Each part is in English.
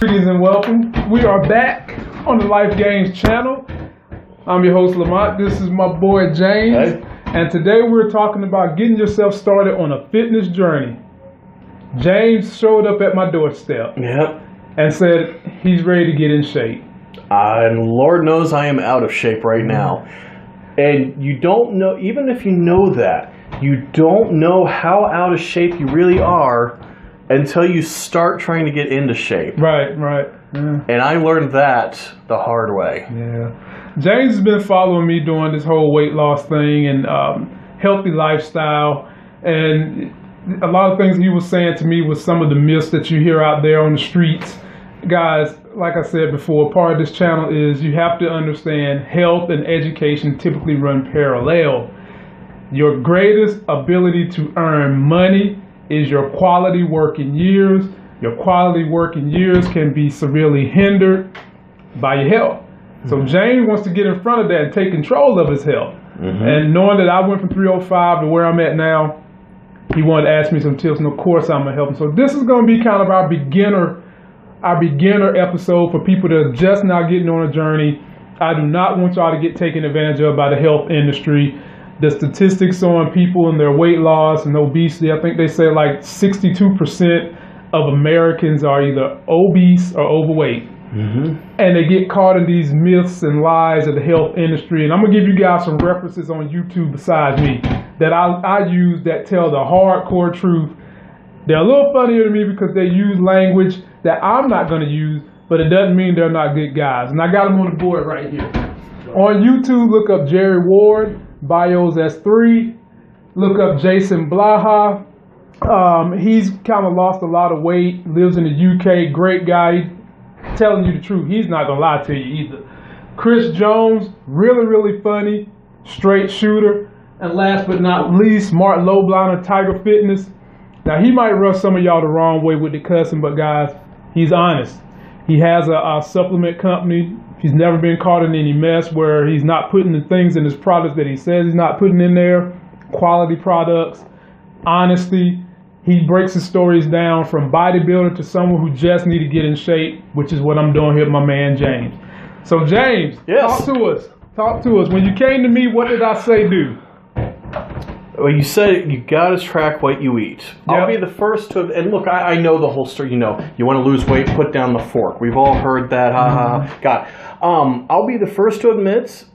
Greetings and welcome. We are back on the Life Games channel. I'm your host Lamont. This is my boy James. Hey. And today we're talking about getting yourself started on a fitness journey. James showed up at my doorstep and said he's ready to get in shape. And Lord knows I am out of shape right now. And you don't know, even if you know that, you don't know how out of shape you really are until you start trying to get into shape. Right. Yeah. And I learned that the hard way. Yeah. James has been following me doing this whole weight loss thing and healthy lifestyle. And a lot of things he was saying to me was some of the myths that you hear out there on the streets. Guys, like I said before, part of this channel is you have to understand health and education typically run parallel. Your greatest ability to earn money is your quality working years. Your quality working years can be severely hindered by your health. So James wants to get in front of that and take control of his health. And knowing that I went from 305 to where I'm at now, he wanted to ask me some tips, and of course I'm gonna help him. So this is gonna be kind of our beginner episode for people that are just now getting on a journey. I do not want y'all to get taken advantage of by the health industry. The statistics on people and their weight loss and obesity, I think they say like 62% of Americans are either obese or overweight. And they get caught in these myths and lies of the health industry. And I'm gonna give you guys some references on YouTube besides me that I use that tell the hardcore truth. They're a little funnier to me because they use language that I'm not gonna use, but it doesn't mean they're not good guys. And I got them on the board right here. On YouTube, look up Jerry Ward, Bios S3. Look up Jason Blaha. He's kind of lost a lot of weight, lives in the UK, great guy. Telling you the truth, he's not gonna lie to you either. Chris Jones, really funny, straight shooter. And last but not least, Mark Lowbliner, Tiger Fitness. Now he might rub some of y'all the wrong way with the cussing, but guys, he's honest. He has a supplement company. He's never been caught in any mess where he's not putting the things in his products that he says he's not putting in there. Quality products, honesty. He breaks his stories down from bodybuilder to someone who just need to get in shape, which is what I'm doing here with my man James. So James, Yes. Talk to us. When you came to me, what did I say do? Well, you said you gotta track what you eat. I'll be the first to, and look, I know the whole story. You know, you want to lose weight, put down the fork. We've all heard that. God. I'll be the first to admit,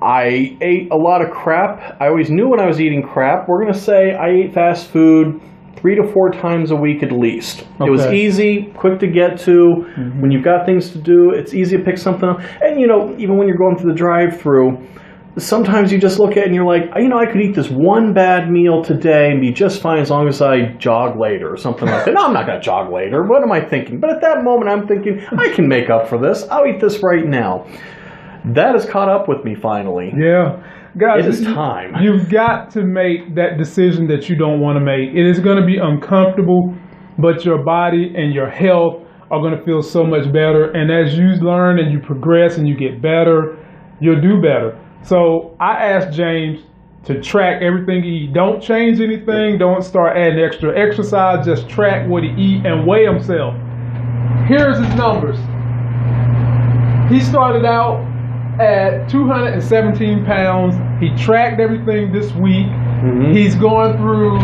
I ate a lot of crap. I always knew when I was eating crap. We're gonna say I ate fast food 3 to 4 times a week at least. It was easy, quick to get to. When you've got things to do, it's easy to pick something up. And you know, even when you're going through the drive-through, sometimes you just look at it and you're like, you know, I could eat this one bad meal today and be just fine as long as I jog later or something like that. No, I'm not going to jog later. What am I thinking? But at that moment, I'm thinking, I can make up for this. I'll eat this right now. That has caught up with me finally. Yeah. Guys, it is time. You've got to make that decision that you don't want to make. It is going to be uncomfortable, but your body and your health are going to feel so much better. And as you learn and you progress and you get better, you'll do better. So I asked James to track everything he eats. Don't change anything. Don't start adding extra exercise. Just track what he eats and weigh himself. Here's his numbers. He started out at 217 pounds. He tracked everything this week. He's going through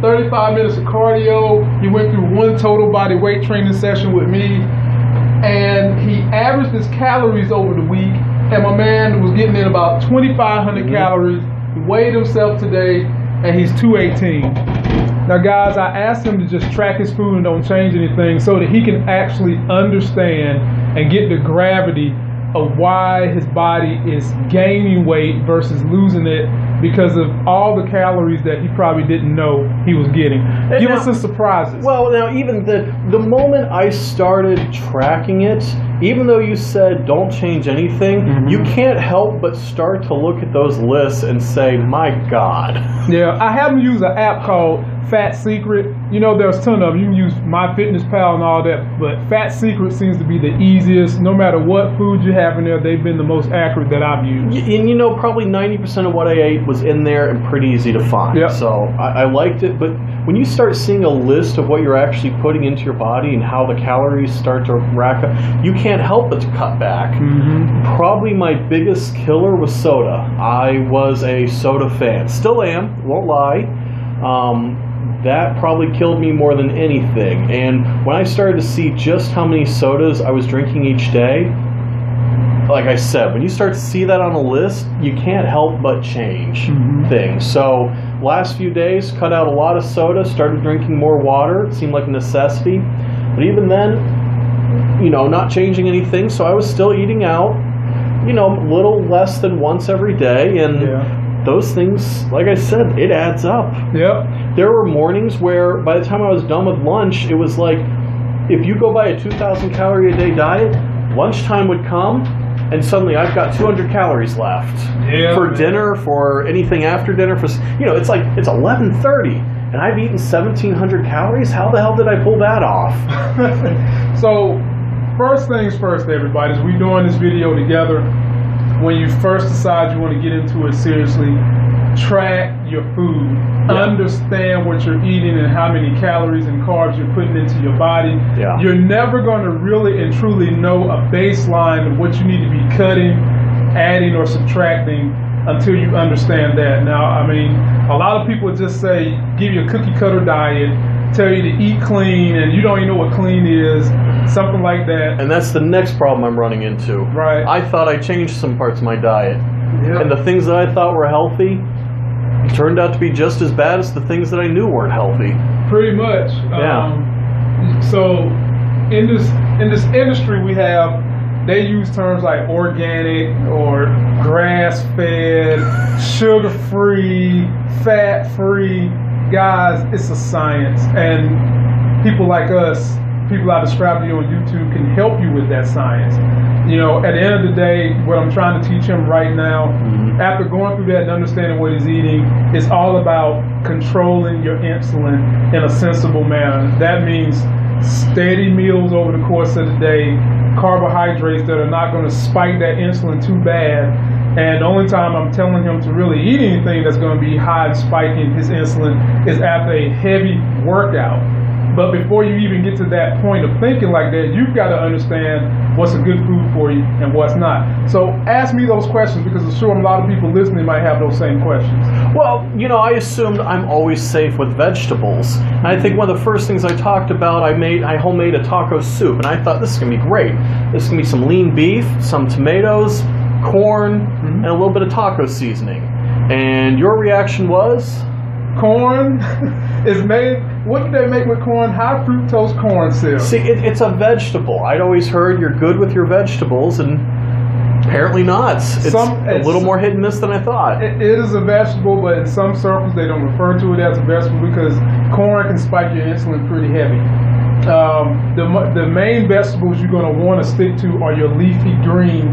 35 minutes of cardio. He went through 1 total body weight training session with me. And he averaged his calories over the week. And my man was getting in about 2,500 calories. He weighed himself today and he's 218. Now guys, I asked him to just track his food and don't change anything so that he can actually understand and get the gravity of why his body is gaining weight versus losing it because of all the calories that he probably didn't know he was getting. Give us some surprises. Well, now even the moment I started tracking it, even though you said don't change anything, you can't help but start to look at those lists and say, my God. Yeah, I have him use an app called Fat Secret. you know, there's a ton of them. You can use MyFitnessPal and all that, but Fat Secret seems to be the easiest. No matter what food you have in there, they've been the most accurate that I've used. And you know, probably 90% of what I ate was in there and pretty easy to find. Yep. So I liked it, but when you start seeing a list of what you're actually putting into your body and how the calories start to rack up, you can't help but to cut back. Mm-hmm. Probably my biggest killer was soda. I was a soda fan. Still am, won't lie. That probably killed me more than anything. And when I started to see just how many sodas I was drinking each day, like I said, when you start to see that on a list, you can't help but change things. So last few days, cut out a lot of soda, started drinking more water. It seemed like a necessity. But even then, you know, not changing anything. So I was still eating out, you know, a little less than once every day. And those things, like I said, it adds up. Yep. There were mornings where by the time I was done with lunch, it was like, if you go by a 2,000 calorie a day diet, lunchtime would come, and suddenly I've got 200 calories left for dinner, for anything after dinner. For, you know, it's like it's 11:30, and I've eaten 1,700 calories. How the hell did I pull that off? So, first things first, everybody, as we're doing this video together, when you first decide you want to get into it seriously, track your food. Understand what you're eating and how many calories and carbs you're putting into your body. You're never going to really and truly know a baseline of what you need to be cutting, adding, or subtracting until you understand that. Now, I mean, a lot of people just say, give you a cookie cutter diet, tell you to eat clean, and you don't even know what clean is, something like that. And that's the next problem I'm running into. Right. I thought I changed some parts of my diet. And the things that I thought were healthy turned out to be just as bad as the things that I knew weren't healthy. Pretty much. So in this industry we have, they use terms like organic or grass-fed, sugar-free, fat-free. Guys, it's a science, and people like us, people I described to you on YouTube, can help you with that science. You know, at the end of the day, what I'm trying to teach him right now, after going through that and understanding what he's eating, it's all about controlling your insulin in a sensible manner. That means steady meals over the course of the day, carbohydrates that are not going to spike that insulin too bad. And the only time I'm telling him to really eat anything that's going to be high and spiking his insulin is after a heavy workout. But before you even get to that point of thinking like that, you've got to understand what's a good food for you and what's not. So ask me those questions, because I'm sure a lot of people listening might have those same questions. Well, you know, I assumed I'm always safe with vegetables. And I think one of the first things I talked about, I homemade a taco soup, and I thought this is going to be great. This is going to be some lean beef, some tomatoes, corn, and a little bit of taco seasoning. And your reaction was? Corn is made, what do they make with corn? High fructose corn syrup. See, it's a vegetable. I'd always heard you're good with your vegetables, and apparently not. It's a little more hit and miss than I thought. It is a vegetable, but in some circles they don't refer to it as a vegetable because corn can spike your insulin pretty heavy. The main vegetables you're going to want to stick to are your leafy green,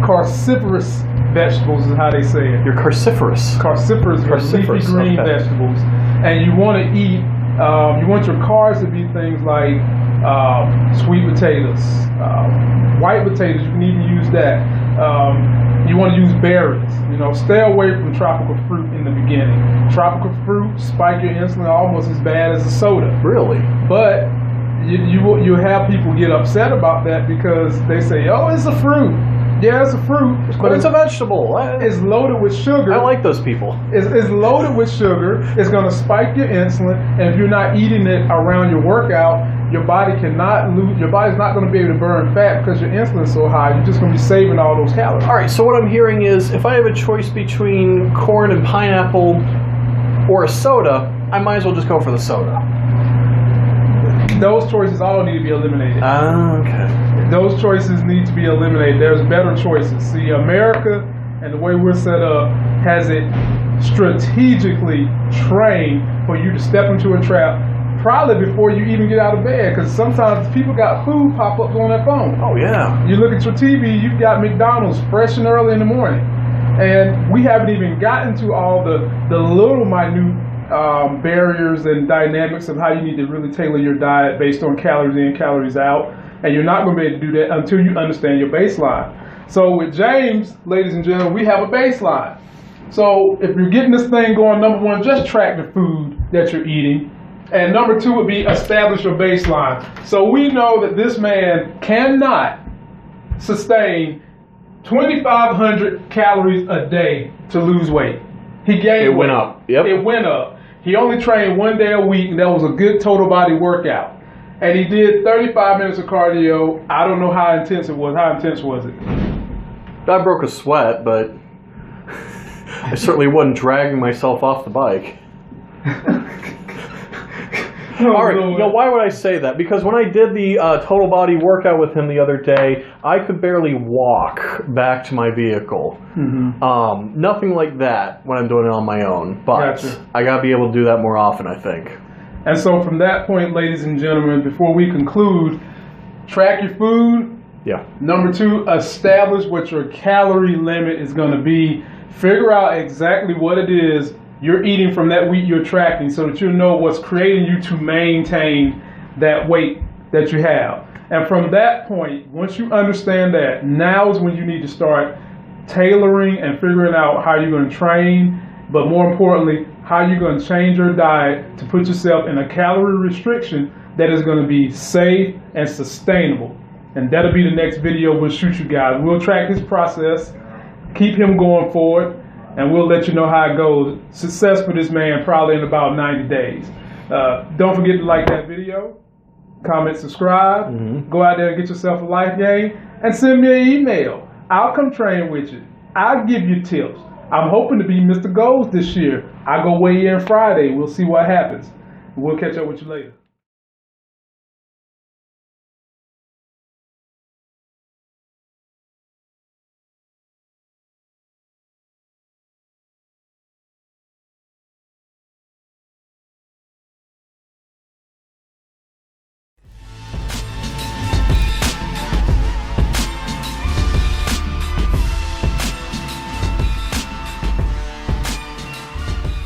cruciferous vegetables is how they say it. You're cruciferous. Cruciferous, leafy green vegetables. And you want to eat, you want your carbs to be things like sweet potatoes, white potatoes, you can even use that. You want to use berries. You know, stay away from tropical fruit in the beginning. Tropical fruit spike your insulin almost as bad as a soda. Really? But you have people get upset about that because they say, oh, it's a fruit. Yeah, it's a fruit, but it's a vegetable. It's loaded with sugar. I like those people. It's loaded with sugar. It's going to spike your insulin, and if you're not eating it around your workout, your body cannot lose. Your body's not going to be able to burn fat because your insulin's so high. You're just going to be saving all those calories. All right. So what I'm hearing is, if I have a choice between corn and pineapple or a soda, I might as well just go for the soda. Those choices all need to be eliminated. Okay. Those choices need to be eliminated. There's better choices. See, America and the way we're set up has it strategically trained for you to step into a trap probably before you even get out of bed, because sometimes people got food pop-ups on their phone. Oh, yeah. You look at your TV, you've got McDonald's fresh and early in the morning. And we haven't even gotten to all the little minute barriers and dynamics of how you need to really tailor your diet based on calories in, calories out. And you're not going to be able to do that until you understand your baseline. So with James, ladies and gentlemen, we have a baseline. So if you're getting this thing going, number one, just track the food that you're eating. And number two would be establish your baseline. So we know that this man cannot sustain 2,500 calories a day to lose weight. He gained It went up. Yep. It went up. He only trained 1 day a week, and that was a good total body workout. And he did 35 minutes of cardio. I don't know how intense it was. How intense was it? I broke a sweat, but I certainly wasn't dragging myself off the bike. All right, why would I say that? Because when I did the total body workout with him the other day, I could barely walk back to my vehicle. Mm-hmm. Nothing like that when I'm doing it on my own. But gotcha. I got to be able to do that more often, I think. And so from that point, ladies and gentlemen, before we conclude, track your food. Yeah. Number two, establish what your calorie limit is going to be. Figure out exactly what it is you're eating from that wheat you're tracking so that you know what's creating you to maintain that weight that you have. And from that point, once you understand that, now is when you need to start tailoring and figuring out how you're going to train, but more importantly, how you're going to change your diet to put yourself in a calorie restriction that is going to be safe and sustainable. And that'll be the next video we'll shoot you guys. We'll track his process, keep him going forward, and we'll let you know how it goes. Success for this man probably in about 90 days. Don't forget to like that video, comment, subscribe, go out there and get yourself a life game, and send me an email. I'll come train with you. I'll give you tips. I'm hoping to be Mr. Goals this year. I go weigh in Friday. We'll see what happens. We'll catch up with you later.